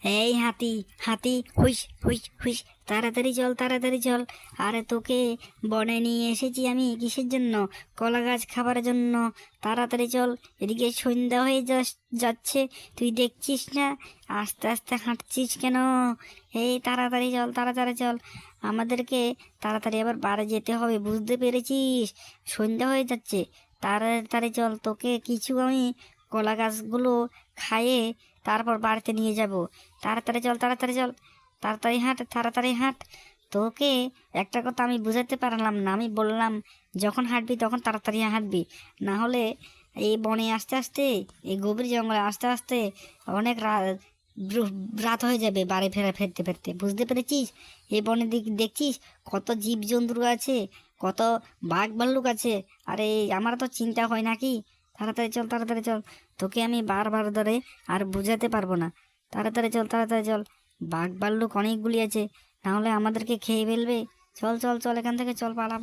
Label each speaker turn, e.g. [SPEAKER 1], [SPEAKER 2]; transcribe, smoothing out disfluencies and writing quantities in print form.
[SPEAKER 1] এই হাতি, হাতি, হুইস হুইস হুইস, তাড়াতাড়ি চল, তাড়াতাড়ি চল। আরে তোকে বনে নিয়ে এসেছি আমি কিসের জন্য? কলা গাছ খাবার জন্য। তাড়াতাড়ি চল, এদিকে সন্ধ্যা হয়ে যাচ্ছে, তুই দেখছিস না? আস্তে আস্তে হাঁটছিস কেন? এই তাড়াতাড়ি চল, তাড়াতাড়ি চল, আমাদেরকে তাড়াতাড়ি আবার বাড়ি যেতে হবে, বুঝতে পেরেছিস? সন্ধ্যা হয়ে যাচ্ছে, তাড়াতাড়ি চল, তোকে কিছু আমি কলা গাছগুলো খাইয়ে তারপর বাড়িতে নিয়ে যাব। তাড়াতাড়ি চল, তাড়াতাড়ি চল, তাড়াতাড়ি হাঁট, তাড়াতাড়ি হাঁট। তোকে একটা কথা আমি বুঝাতে পারলাম না, আমি বললাম যখন হাঁটবি তখন তাড়াতাড়ি হাঁটবি, না হলে এই বনে আসতে আসতে, এই গভীর জঙ্গলে আসতে আসতে অনেক রাত হয়ে যাবে বাড়ি ফিরতে ফিরতে, বুঝতে পেরেছিস? এই বনে দেখছিস কত জীবজন্তু আছে, কত বাঘ ভাল্লুক আছে। আরে আমার তো চিন্তা হয় নাকি? তাড়াতাড়ি চল, তাড়াতাড়ি চল, তোকে আমি বারবার ধরে আর বুঝাতে পারবো না। তাড়াতাড়ি চল, তাড়াতাড়ি চল, বাঘ ভাল্লুক অনেকগুলি আছে, নাহলে আমাদেরকে খেয়ে ফেলবে। চল চল চল, এখান থেকে চল, পালা পালা।